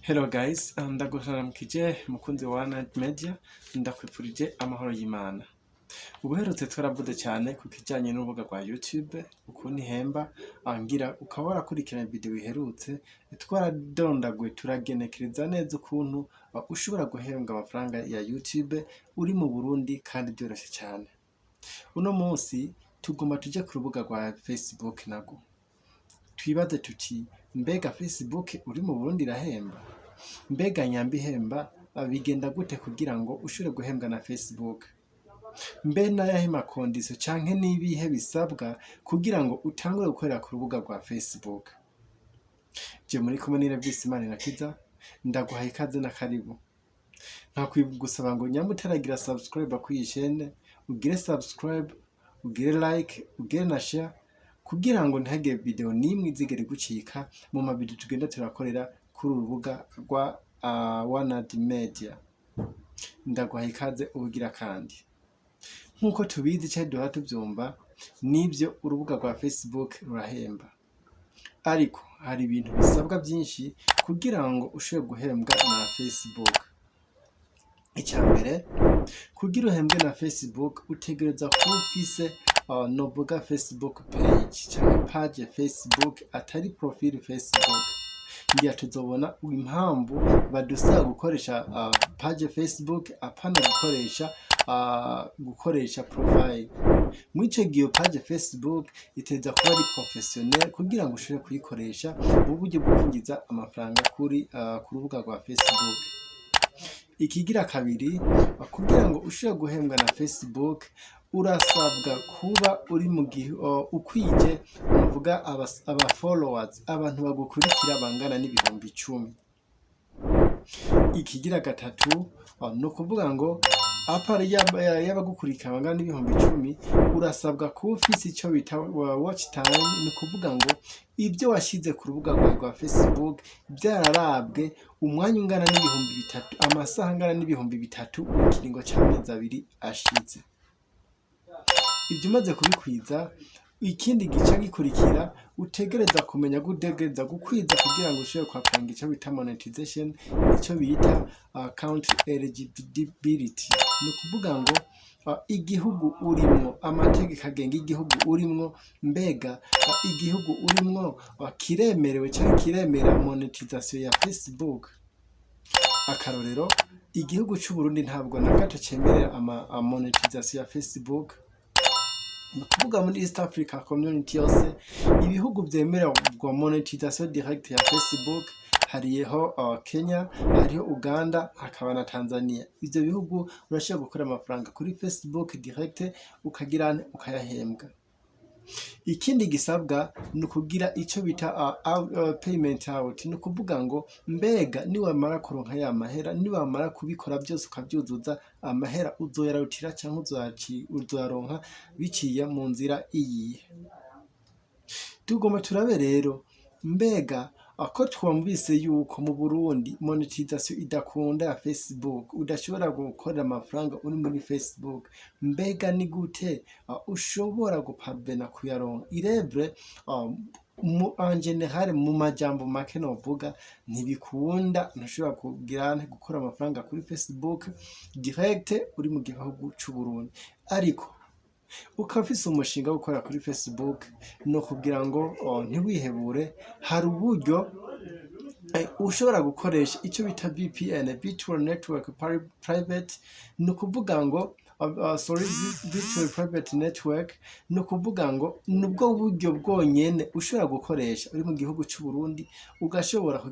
Hello guys, ndaguharamukije mukunzi wa Night Media, ndakwifurije amahoro y'Imana. Ubuherutse twaravuze cyane ku kijyanye n'urubuga rwa YouTube, ukuntu ihemba, ngira ukaba warakurikirana video iherutse, twaradondaguye turagenekereza neza ukuntu ushobora guhembwa amafaranga ya YouTube uri mu Burundi kandi byoroshye cyane. Uno munsi tugomba tuje ku rubuga rwa Facebook nago. Twibaze tuti mbega Facebook uri mu Burundi irahemba? Mbega nyambi ihemba bigenda gute kugira ngo ushobore guhembwa na Facebook? Mbe n'ayahe makondisiyo canke n'ibihe bisabwa kugira ngo utangure gukorera ku rubuga rwa Facebook? Je muri kumwe n'Iravisi Manirakiza, ndaguhaye ikaze na karibu. Ntakwigusaba ngo nyambe utaragira subscribe kuri iyi chaîne, ugire subscribe, ugire like, ugire na share kugira ngo ntihagire video nimwe izigere gucika mu mavideo tugenda turakorera kuri urubuga rwa Night Media. Ndaguhaye ikaze ubugira kandi. Nkuko tubizi cyane duha tubyumva nibyo urubuga rwa Facebook rurahemba. Ariko hari ibintu bisabwa byinshi kugira ngo ushobore guhembwa na Facebook. Icyambere, kugira uhembwe na Facebook utegereza kuba ufise novuga Facebook page cyangwa page ya Facebook atari profile Facebook. Ngiye tuzobona impamvu badusaba gukoresha page Facebook apana gukoresha profile. Mwico giyo page Facebook iteza kuba ari professionnel kugira ngo ushobore kuyikoresha mu buryo bwo kwinjiza amafaranga kuri ku rubuga rwa Facebook. Ikigira kabiri, kugira ngo ushobore guhembwa na Facebook urasabwa kuba uri mu gihe ukwije uvuga aba followers, abantu bagukurikira bangana n'ibihumbi 10. Ikigira gatatu, no kuvuga ngo apari yabagukurikira bangana n'ibihumbi 10 urasabwa kuba ufise icyo bita watch time, no kuvuga ngo ibyo washize ku rubuga rwa Facebook byararabwe umwanya ungana n'ibihumbi 3, amasaha angana n'ibihumbi 3 mu kiringo cy'amezi 2 ashize. Ibyo umaze kubikwiza, ikindi gice gikurikira utegereza kumenya gutegereza gukwiza kugira ngo ushobore kwapanga icyo bita monetization, icyo bita account eligibility. No kuvuga ngo igihugu urimwo, amategeko agenga igihugu urimwo, mbega igihugu urimwo kiremerewe cyangwa kiremera monetization ya Facebook. Akarorero, igihugu cy'u Burundi ntabwo na gato cyemerera monetization ya Facebook. Kuvuga muri East Africa Community yose ibihugu byemera gwa monetization direct ya Facebook hariho Kenya, hariho Uganda, hakaba na Tanzania. Ibyo bihugu urashobora gukora amafaranga kuri Facebook direct ukayahembwa. Ikindi gisabwa ni kugira icyo bita payment out, ni kuvuga ngo mbega niwamara kuronka ya mahera, niwamara kubikora byose ukabyuzuza, amahera uzoyarutira cyangwa uzoyaronka biciye mu nzira iyi. Tugomba turabe rero mbega ako twumvise yuko mu Burundi monetization idakunda ya Facebook, udashobora gukorera amafaranga uri muri Facebook. Mbega ni gute ushobora gupavena kuyaronka? Irevre en general mu majambo make novuga ntibikunda, ntushobora gukora amafaranga kuri Facebook direct uri mu gihugu cy'u Burundi. Ariko ukafise umushinga wo gukora kuri Facebook, no kugira ngo ntiwihebure, hari uburyo ushobora gukoresha icyo bita VPN, Virtual Network Private, no kuvuga ngo Virtual Private Network, no kuvuga ngo nubwo buryo bwonyene ushobora gukoresha uri mu gihugu cy'u Burundi ugashobora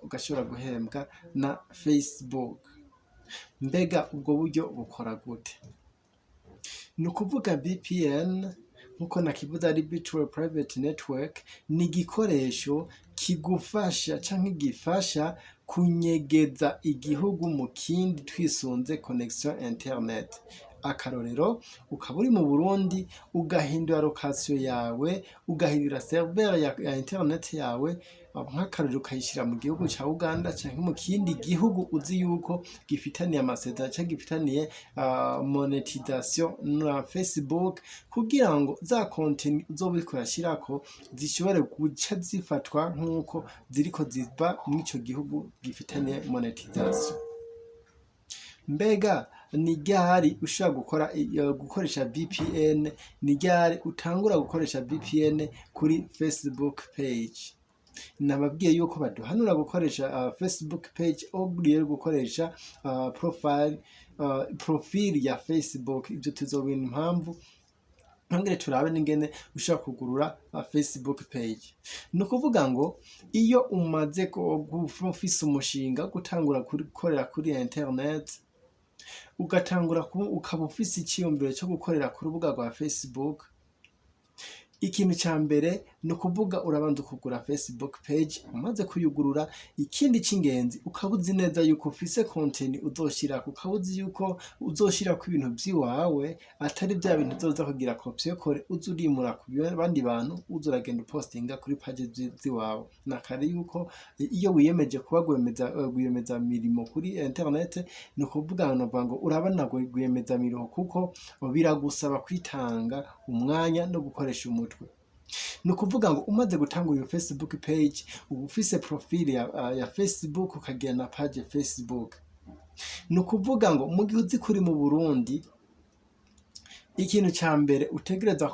ugashobora guhembwa na Facebook. Mbega ubwo buryo bukora gute? Nukuvuga VPN nkuko nakivuze ari Virtual Private Network, ni igikoresho kigufasha canke gifasha kunyegeza igihugu mu kindi twisunze connection internet. Akarorero, ukaba uri mu Burundi ugahindura location yawe, ugahindura server ya internet yawe nk'akarorero ukayishira mu gihugu ca Uganda canke mu kindi gihugu uzi yuko gifitaniye amasezerano canke gifitaniye monetisation na Facebook, kugira ngo za contenu uzoba uriko urashirako zishobore guca zifatwa nk'uko ziriko ziva mw'ico gihugu gifitaniye monetisation. Mbega ni ryari ushobora gukoresha VPN? Ni ryari utangura gukoresha VPN kuri Facebook page? Nababwiye yuko baduhanura gukoresha Facebook page oburiye gukoresha profile ya Facebook. Ibyo tuzobina impamvu ntangire turabe n'ingene ushaka kugurura Facebook page. No kuvuga ngo iyo umaze ufise umushinga gutangura gukorera kuri internet, ugatangura ukaba ufise iciyumviro cyo gukorera ku rubuga rwa Facebook, ikintu ca mbere no kuvuga urabanza kugura Facebook page. Umaze kuyugurura, ikindi c'ingenzi ukaba uzi neza yuko ufise content uzoshirako, ukaba uzi yuko uzoshirako ibintu vyiwawe atari vya bintu uzoza kugira copy kore uza urimura ku bandi bantu uza uragenda upostinga kuri page ziwawe. Nakare yuko iyo wiyemeje kuba gwiyemeza mirimo kuri internet, no kuvuga ngo urabana gwiyemeza mirimo kuko biragusaba kwitanga umwanya no gukoresha umutwe. No kuvuga ngo umaze gutanga iyo Facebook page, uba ufise profile ya Facebook, ukagira na page Facebook. No kuvuga ngo mu gihe uzi kuri mu Burundi, ikintu ca mbere utegereza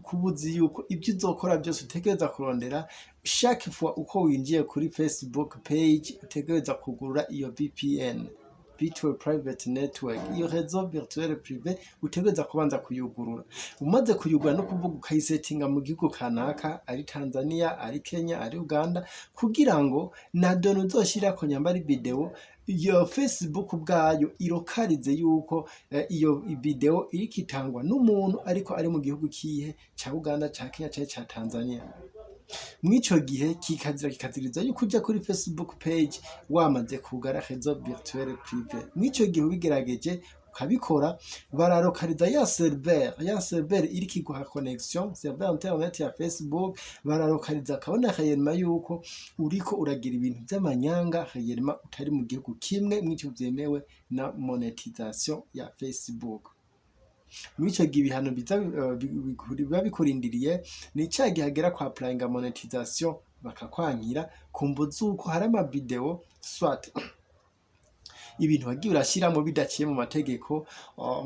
kubuzi yuko ibyo uzokora byose utegereza kurondera chaque fois uko winjiye kuri Facebook page, utegereza kugurura iyo VPN, Virtual Private Network, iyo réseau virtuel privé utegereza kubanza kuyugurura. Umaze kuyugura no kuvuga ukayisetinga mu gihugu kanaka, ari Tanzania, ari Kenya, ari Uganda, kugira ngo na done uzoshirako nyambari video, iyo Facebook ubwayo irokarize yuko iyo video iriko itangwa n'umuntu ariko ari mu gihugu kihe ca Uganda, ca Kenya, ca Tanzania. Mwico gihe kikaziriza yuko uja kuri Facebook page wamaze kugara réseau virtuel privé. Mwico gihe ubigerageje ukabikora, bararokariza ya server iriko iguha connection, server internet ya Facebook, bararokariza kabona réellement yuko uriko uragira ibintu by'amanyanga, réellement utari mu gihugu kimwe mwico vyemewe na monetisation ya Facebook. Mwico gihe ibihano biba bikurindiriye, ni ca gihe hagera kwa applyinga monetisation bakakwankira kumbuza uko hari ama video swat ibintu wagiye urashiramo bidaciye mu mategeko.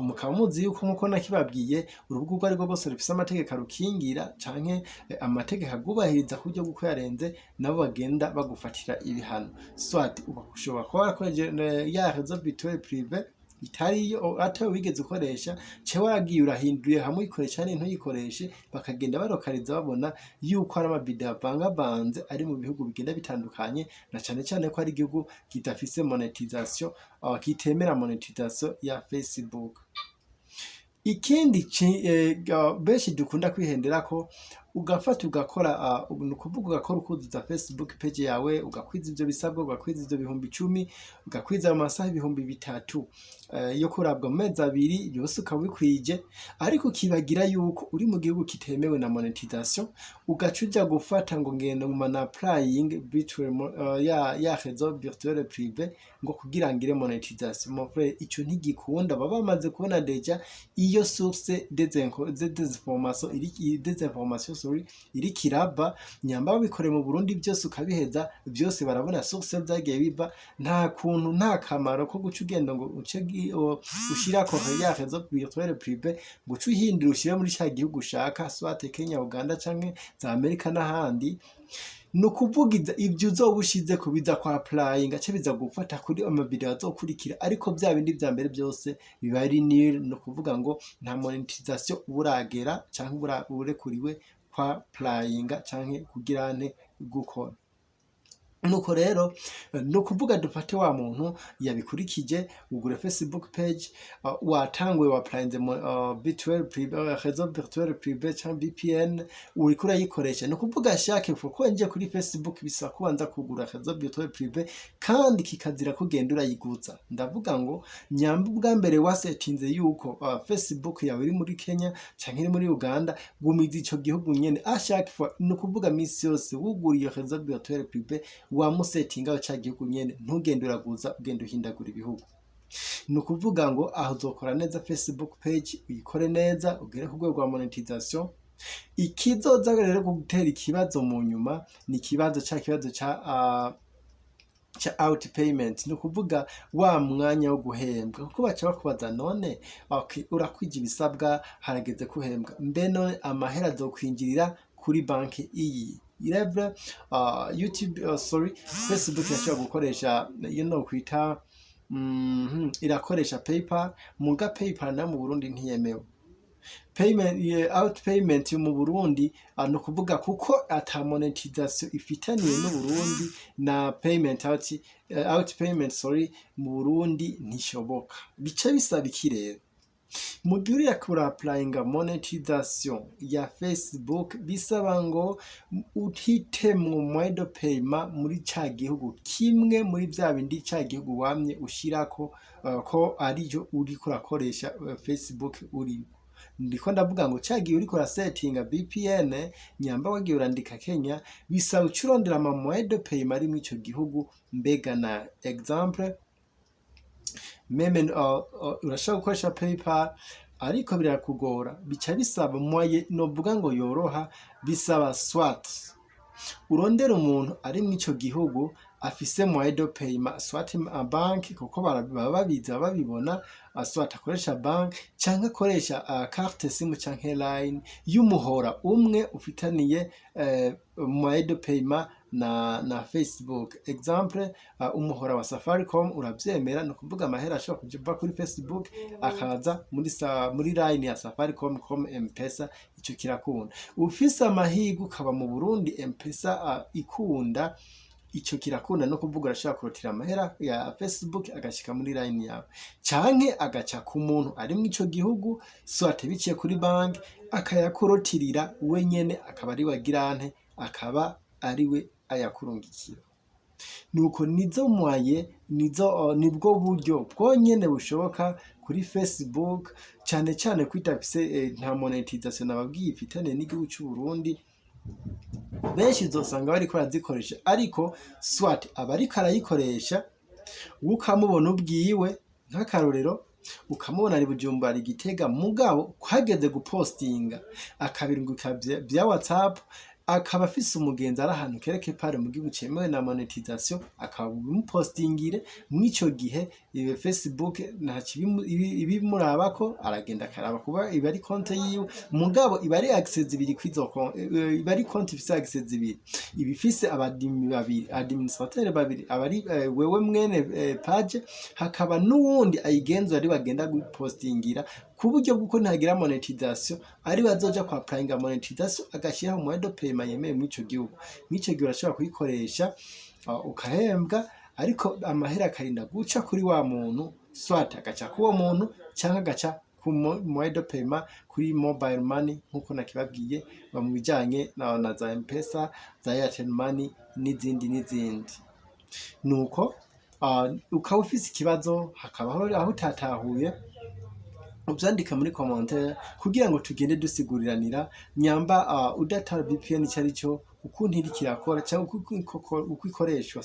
Mukaba muzi yuko nkuko nakibabwiye, urubuga urwo ariko rwose rufise amategeko arukingira canke amategeko agubahiriza kuryo guko yarenze, nabo bagenda bagufatira ibihano. Swat ushobora kuba warakoreje ya réseau virtuel privé itariyo atawe wigeze ukoresha, ce waragiye urahinduye hamwe uyikoresha ntuyikoreshe, bakagenda barokariza babona yuko hari amavideo avangavanze ari mu bihugu bigenda bitandukanye, na cane cane ko ari igihugu kidafise monetisation, kitemera monetisation ya Facebook. Ikindi benshi dukunda kwihendera ko ugafata ugakora nukuvuga ugakora ukuzuza Facebook page yawe, ugakwiza ivyo bisabwa, ugakwiza ivyo 10,000, ugakwiza amasaha 3,000 yo kurabwa mu mezi 2 yose ukabikwije, ariko kibagira yuko uri mu gihugu kitemewe na monetisation, ugacuja gufata ngo ngendo mu applying virtual ya réseau virtuel privé ngo kugira ngire monetisation. Mon frère, ico ntigikunda, baba bamaze kubona deja iyo source desinformation iri kiraba, nyamba babikore mu Burundi byose ukabiheza, byose barabona source byagiye biva. Nta kuntu nta kamaro ko guca ugenda ngo ushira ko ya réseau virtuel privé ngo ucuhindira ushire muri cya gihugu ushaka, swate Kenya, Uganda canke za Amerika n'ahandi. No kuvugiza ibyo uzobushize kubiza kwa applying ace biza gufata kuri amavideo azokurikira, ariko bya bindi bya mbere byose biba ari nil. No kuvuga ngo nta monetisation buragera canke urekuriwe kwa applying canke kugirane gukora. nuko rero no kuvuga dufate wa muntu yabikurikije ugure Facebook page watanguye wa appliance virtual privé réseau virtuel privé cyangwa VPN uriko urayikoresha no kuvuga shake ko nje kuri Facebook bisaba kubanza kugura réseau virtuel privé kandi kikazira kugenda urayiguza. Ndavuga ngo nyamba ubwa mbere wasetinze yuko Facebook yawe iri muri Kenya cyangwa iri muri Uganda gumiza ico gihugu nyene ashake no kuvuga misi yose wuguriye réseau virtuel privé wa musetinga cha gihugu nyene ntugende uraguza ugende uhindagura ibihugu. Nukuvuga ngo aho uzokora neza Facebook page uyikore neza ugere ku rwego rwa monetization. Ikizoza rero gutera ikibazo mu nyuma ni kibazo cha out payment, nukuvuga wa mwanya wo guhembwa kuko baca bakubaza none urakwije ibisabwa harageze kuhembwa mbe none amahera azokwinjirira kuri banki iyi irevre YouTube Facebook yashobora gukoresha kwita irakoresha PayPal muga PayPal na mu Burundi ntiyemewe. Out payment mu Burundi no kuvuga kuko ata monetization ifitaniye n'u Burundi na out payment mu Burundi ntishoboka. Bice bisaba ikirere mu gihe uri kura applyinga monetization ya Facebook bisaba ngo uhite mu modo payment muri ca gihugu kimwe muri bya bindi ca gihugu wamye ushirako ko ariyo uri kurakoresha Facebook uri. Ndiko ndavuga ngo cagiye uri kora settinga VPN nyamba wagiye urandika Kenya bisaba ucurondera ama modo payment ari mu ico gihugu mbega na example meme urashaka gukoresha PayPal ariko birakugora bica bisaba moye novuga ngo yoroha bisaba swat urondera umuntu ari mu ico gihugu afise moedo payment swat bank kuko baba babiza babibona swat akoresha bank canke akoresha carte simu canke line y'umuhora umwe ufitaniye moedo payment na Facebook. Example umuhora wa Safaricom uravyemera no kuvuga amahera ashobora kuva kuri Facebook akaza muri line ya Safaricom M-Pesa ico kirakunda. Ufise amahigo ukaba mu Burundi M-Pesa ikunda ico kirakunda no kuvuga urashaka kurotira amahera ya Facebook agashika muri line yawe canke agaca ku muntu ari mu ico gihugu swate biciye kuri bank akayakurotirira wenyene akaba ari wagirante akaba ariwe ayakurungikira. Nuko nizo mwaye nibwo buryo bwonyene bushoboka kuri Facebook cyane kwitafise nta monetization nababwiye ifitane n'igihugu cy'u Burundi benshi zosanga bari ko razikoresha ariko swat abariko arayikoresha ukamubona ubwiwe nk'akarorero ukamubona ari Bujumbura ari Gitega mugabo kwageze gupostinga akabirunguka bya WhatsApp akaba afise umugenzi ari ahantu kereke pare mu gihugu cemewe na monetization akaba umupostingire mwico gihe ibe Facebook nta ibimurabako aragenda karaba kuba ibari konte yiwe mugabo ibari access ibiri kwizo ibari konte ifise access ibiri ibifise abadimi babiri administrateur babiri abari wewe mwene page hakaba nuwundi ayigenzo ari bagenda gupostingira kuburyo bwuko ntagira monetization ari bazoja kwa applyinga monetization agashiraho moedo payment yemeye mwico gihugu urashobora kuyikoresha ukahembwa ariko amahera akarinda guca kuri wa muntu swat agaca kuwo muntu cyangwa agaca ku moedo payment kuri mobile money nkuko nakibabwiye mu bijanye na za M-Pesa za Airtel Money n'izindi nuko ukaba ufise ikibazo hakabaho aho utatahuye ubyandika muri commentaire kugira ngo tugende dusiguriranira nyamba udatara VPN cyari cyo ukuntu iri kirakora cyangwa uko ikoreshwa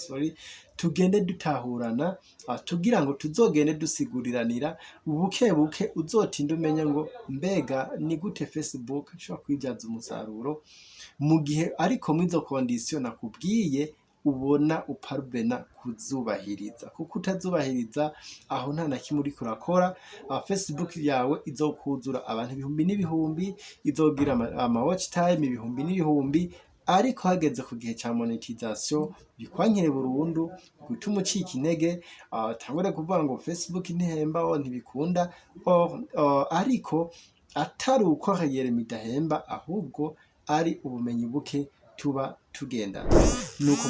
tugende dutahurana tugira ngo tuzogende dusiguriranira buke uzotinda umenya ngo mbega ni gute Facebook ishobora kwibyaza umusaruro mu gihe ariko mwizo condition nakubwiye ubona uparubena kuzubahiriza kuko utazubahiriza aho nta nakimwe uri kurakora. Facebook yawe izokuzura abantu ibihumbi n'ibihumbi izogira ama watch time ibihumbi n'ibihumbi ariko hageze ku gihe cya monetization bikwankire burundu gutuma ucika intege tangore kuvuga ngo Facebook ntihemba ntibikunda ariko atari uko hayere midahemba ahubwo ari ubumenyi buke tuba tugenda. Nuko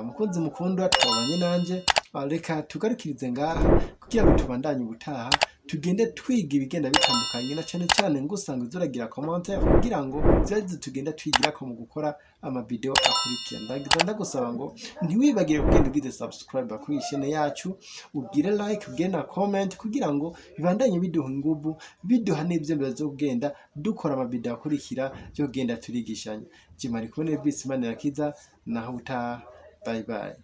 mukunzi mukundwa twabanye nanje, reka tugarukirize ngaha kugira ngo tubandanye ubutaha tugende twiga ibigenda bitandukanye, na cane cane ngusanga uzuragira commentaire kugira ngo vyaze tugenda twigirako mu gukora amavideo akurikira. Ndagusaba ngo ntiwibagire kugenda ugize subscribe kuri iyi chaîne yacu, ugire like, ugire na comment kugira ngo bibandanye biduha inguvu, biduha n'ivyo bizogenda dukora amavideo akurikira yo genda turigishanya. Jimari kubone Bisi Manirakiza naho utaha. Bye bye.